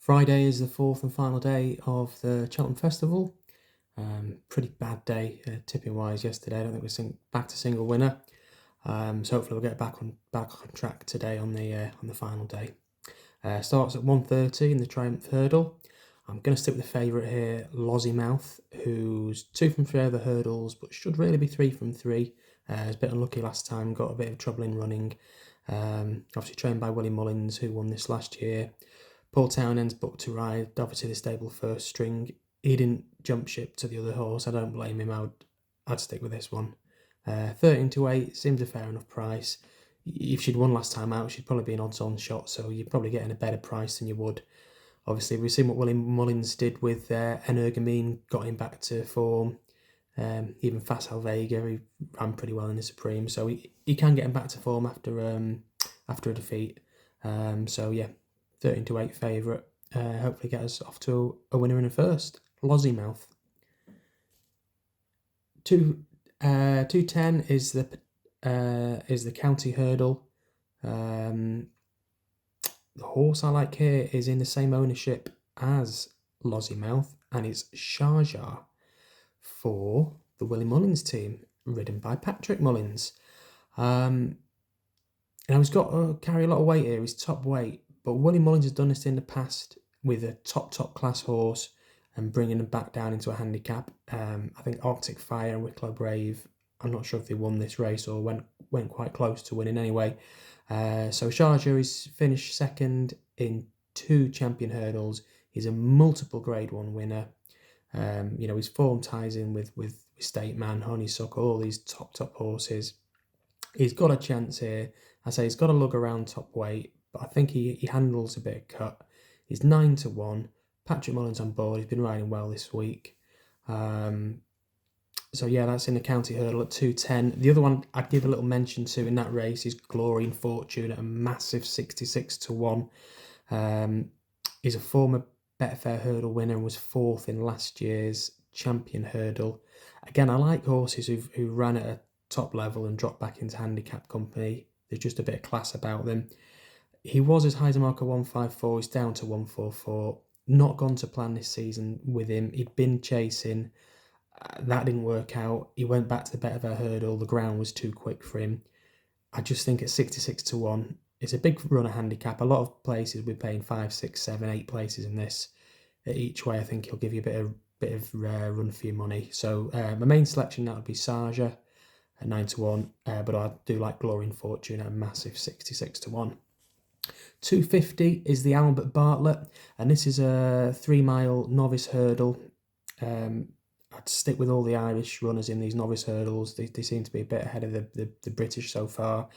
Friday is the fourth and final day of the Cheltenham Festival. Pretty bad day tipping wise yesterday. I don't think we're back to single winner. So hopefully we'll get back on track today on the final day. Starts at 1:30 in the Triumph Hurdle. I'm going to stick with the favourite here, Lossiemouth, who's 2 from 3 over the hurdles, but should really be 3 from 3. Was a bit unlucky last time, got a bit of trouble in running. Obviously trained by Willie Mullins, who won this last year. Paul Townend's booked to ride, obviously the stable first string. He didn't jump ship to the other horse. I don't blame him. I'd stick with this one. 13-8 seems a fair enough price. If she'd won last time out, she'd probably be an odds-on shot, so you're probably getting a better price than you would. Obviously, we've seen what Willie Mullins did with Energumene, got him back to form. Even Facile Vega, he ran pretty well in the Supreme, so he can get him back to form after a defeat. So yeah, 13-8 favourite. Hopefully get us off to a winner in a first. Lossiemouth. 210 is the county hurdle. The horse I like here is in the same ownership as Lossiemouth, and it's Sharjah for the Willie Mullins team, ridden by Patrick Mullins. And he's got to carry a lot of weight here. He's top weight, but Willie Mullins has done this in the past with a top class horse and bringing them back down into a handicap. I think Arctic Fire and Wicklow Brave, I'm not sure if they won this race or went quite close to winning anyway. So Sharjah is finished second in 2 champion hurdles. He's a multiple Grade 1 winner. His form ties in with State Man, Honeysuckle, all these top horses. He's got a chance here. I say he's got to lug around top weight, but I think he handles a bit of cut. He's 9-1. Patrick Mullins on board. He's been riding well this week. So yeah, that's in the county hurdle at 210. The other one I'd give a little mention to in that race is Glory and Fortune at a massive 66-1. He's a former Betfair hurdle winner and was 4th in last year's champion hurdle. Again, I like horses who ran at a top level and dropped back into handicap company. There's just a bit of class about them. He was as high as a mark of 154. He's down to 144. Not gone to plan this season with him. He'd been chasing. That didn't work out. He went back to the Betfair hurdle. The ground was too quick for him. I just think at 66-1, it's a big runner handicap. A lot of places we're paying 5, 6, 7, 8 places in this. Each way, I think he'll give you a bit of run for your money. So my main selection, that would be Sharjah at 9-1, but I do like Glory and Fortune at a massive 66-1. 250 is the Albert Bartlett, and this is a 3-mile novice hurdle. I'd stick with all the Irish runners in these novice hurdles. They seem to be a bit ahead of the British so far.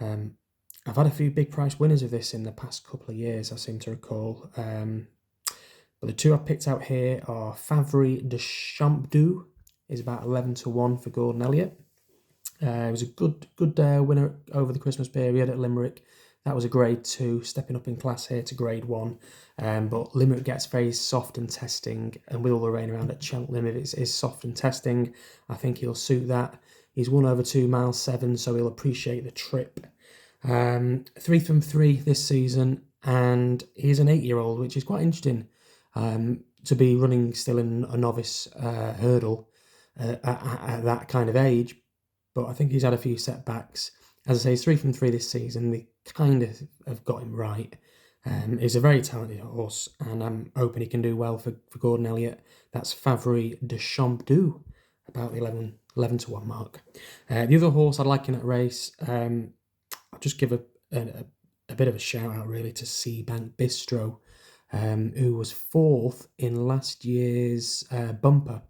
I've had a few big price winners of this in the past couple of years, I seem to recall. But the 2 I've picked out here are Favre de Champdou, is about 11-1 for Gordon Elliott. It was a good winner over the Christmas period at Limerick. That was a Grade 2, stepping up in class here to Grade 1. But Limerick gets very soft and testing, and with all the rain around at Cheltenham, if it is soft and testing, I think he'll suit that. He's won over 2 miles 7, so he'll appreciate the trip. 3 from 3 this season, and he's an 8-year-old, which is quite interesting to be running still in a novice hurdle at that kind of age. But I think he's had a few setbacks. As I say, he's 3 from 3 this season. They kind of have got him right. He's a very talented horse, and I'm hoping he can do well for Gordon Elliott. That's Favre de Champdou, about the 11-1 mark. The other horse I'd like in that race, I'll just give a bit of a shout out really to Seabank Bistro, who was 4th in last year's bumper.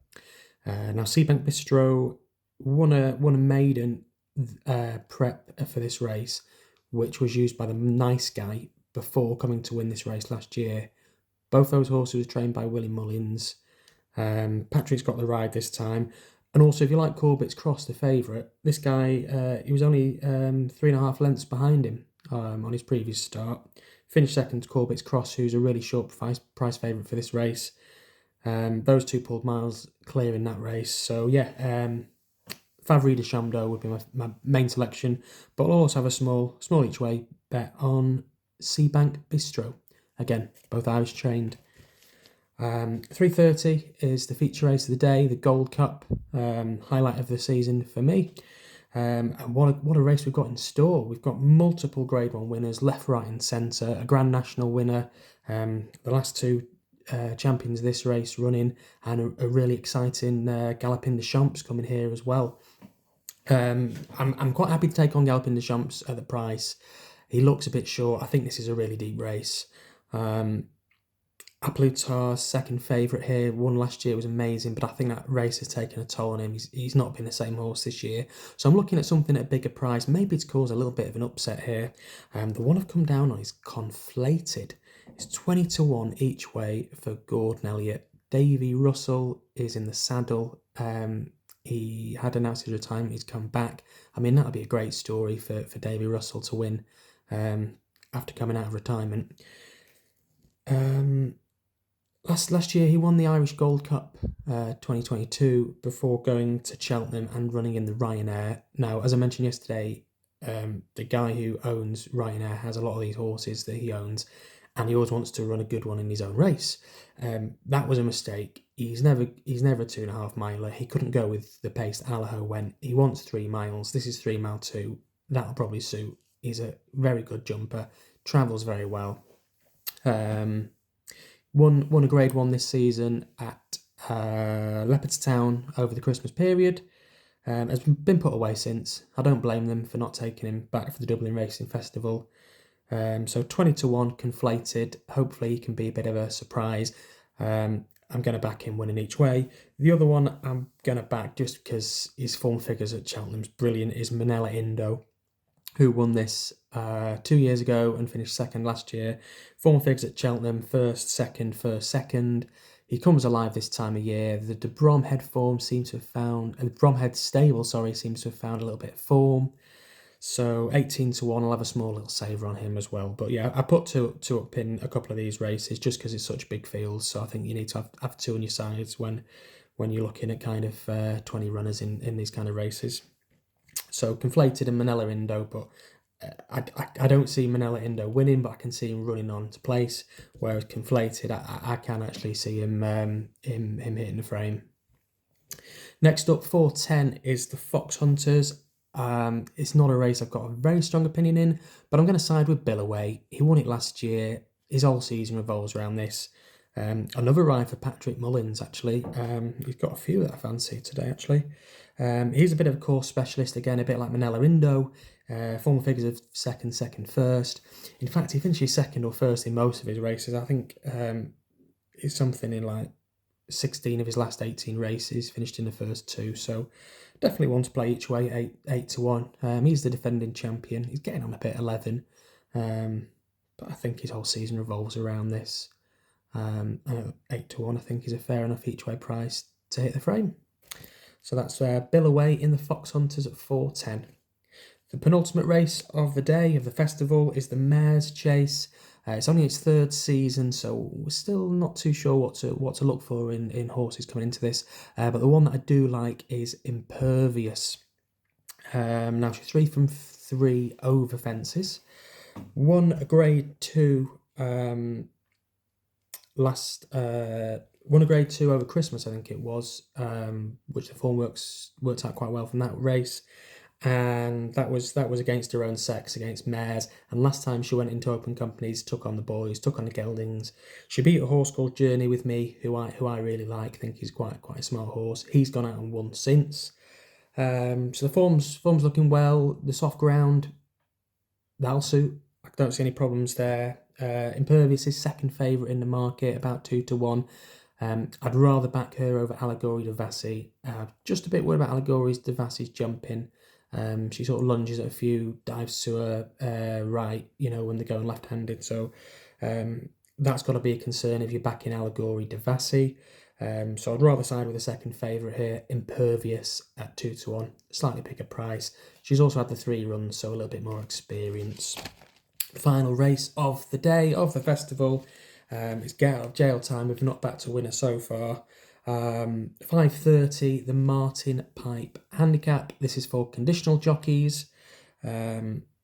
Now Seabank Bistro won a maiden prep for this race, which was used by the Nice Guy before coming to win this race last year. Both those horses were trained by Willie Mullins. Patrick's got the ride this time. And also, if you like Corbett's Cross, the favourite, this guy, he was only 3.5 lengths behind him on his previous start. Finished second to Corbett's Cross, who's a really short price favourite for this race. Those 2 pulled miles clear in that race. So yeah, Favre de Champdou would be my main selection, but I'll also have a small each way bet on Seabank Bistro Again, both Irish trained. 3:30 is the feature race of the day, the Gold Cup, highlight of the season for me. And what a race we've got in store. We've got multiple Grade 1 winners, left, right and centre, a Grand National winner, the last two champions of this race running, and a really exciting Galloping des Champs coming here as well. I'm quite happy to take on Galloping des Champs at the price. He looks a bit short. I think this is a really deep race. Aplutar's second favourite here, won last year, was amazing, but I think that race has taken a toll on him. He's not been the same horse this year. So I'm looking at something at a bigger price, maybe to cause a little bit of an upset here. The one I've come down on is Conflated. It's 20-1 each way for Gordon Elliott. Davy Russell is in the saddle. He had announced his retirement, he's come back. I mean, that would be a great story for Davy Russell to win after coming out of retirement. Last year he won the Irish Gold Cup 2022 before going to Cheltenham and running in the Ryanair. Now, as I mentioned yesterday, the guy who owns Ryanair has a lot of these horses that he owns, and he always wants to run a good one in his own race. That was a mistake. He's never a 2.5 miler. He couldn't go with the pace that Allaho went. He wants 3 miles. This is 3 mile 2. That'll probably suit. He's a very good jumper. Travels very well. Won a Grade 1 this season at Leopardstown over the Christmas period. Has been put away since. I don't blame them for not taking him back for the Dublin Racing Festival. So 20-1 Conflated. Hopefully he can be a bit of a surprise. I'm going to back him winning each way. The other one I'm going to back, just because his form figures at Cheltenham's brilliant, is Manila Indo, who won this 2 years ago and finished second last year. Form figures at Cheltenham, first, second. He comes alive this time of year. The Bromhead stable seems to have found a little bit of form. So 18-1, I'll have a small little saver on him as well. But yeah, I put two up in a couple of these races just because it's such big fields. So I think you need to have two on your sides when you're looking at kind of 20 runners in these kind of races. So Conflated and Manila Indo, but I don't see Manila Indo winning, but I can see him running on to place. Whereas Conflated, I can actually see him hitting the frame. Next up, 4:10 is the Fox Hunters. It's not a race I've got a very strong opinion in, but I'm going to side with Billaway. He won it last year. His whole season revolves around this. Another ride for Patrick Mullins, actually. He's got a few that I fancy today, actually. He's a bit of a course specialist, again, a bit like Manila Indo. Former figures of second, first. In fact, he finishes second or first in most of his races. I think it's something in like 16 of his last 18 races, finished in the first 2. So definitely one to play each way, 8-1. He's the defending champion. He's getting on a bit 11. But I think his whole season revolves around this. 8-1, I think, is a fair enough each way price to hit the frame. So that's Billaway in the Fox Hunters at 4:10. The penultimate race of the day, of the festival, is the Mares Chase. It's only its 3rd season, so we're still not too sure what to look for in horses coming into this. But the one that I do like is Impervious. Now she's 3 from 3 over fences. Won a Grade 2 won a Grade 2 over Christmas, I think it was, which the form worked out quite well from that race. And that was against her own sex, against mares. And last time she went into open companies, took on the boys, took on the geldings. She beat a horse called Journey with Me, who I really like. I think he's quite a smart horse. He's gone out and won since. So the form's looking well. The soft ground, that'll suit. I don't see any problems there. Impervious is second favourite in the market, about 2-1. I'd rather back her over Allegory Devassi. Just a bit worried about Allegory Devassi's jumping. She sort of lunges at a few, dives to her right, when they're going left-handed. So that's got to be a concern if you're backing Allegory Devassi. So I'd rather side with the second favourite here, Impervious at 2-1, slightly bigger price. She's also had the 3 runs, so a little bit more experience. Final race of the day, of the festival. It's Get Out of Jail Time. We've not backed a winner so far. 5:30, the Martin Pipe Handicap. This is for conditional jockeys.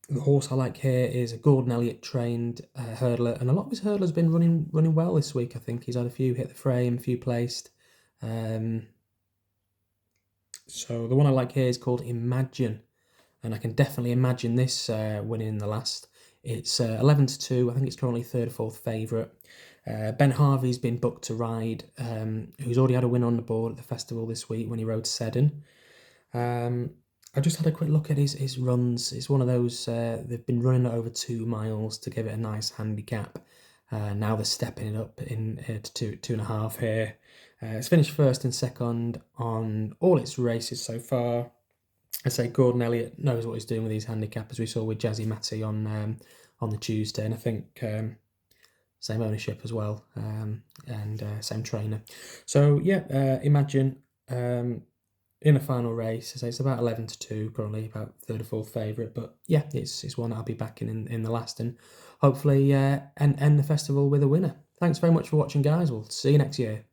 The horse I like here is a Gordon Elliott trained hurdler, and a lot of his hurdlers been running well this week. I think he's had a few hit the frame, a few placed. So the one I like here is called Imagine, and I can definitely imagine this winning in the last. It's 11-2. I think it's currently third or fourth favourite. Ben Harvey's been booked to ride, who's already had a win on the board at the festival this week when he rode Seddon. I just had a quick look at his runs. It's one of those, they've been running at over 2 miles to give it a nice handicap. Now they're stepping it up to 2.5 here. It's finished first and second on all its races so far. I say Gordon Elliott knows what he's doing with his handicap, as we saw with Jazzy Matty on the Tuesday, and I think same ownership as well, and same trainer. So yeah, Imagine in a final race. I say it's about 11-2 currently, about third or fourth favourite, but yeah, it's one I'll be backing in the last, and hopefully end the festival with a winner. Thanks very much for watching, guys. We'll see you next year.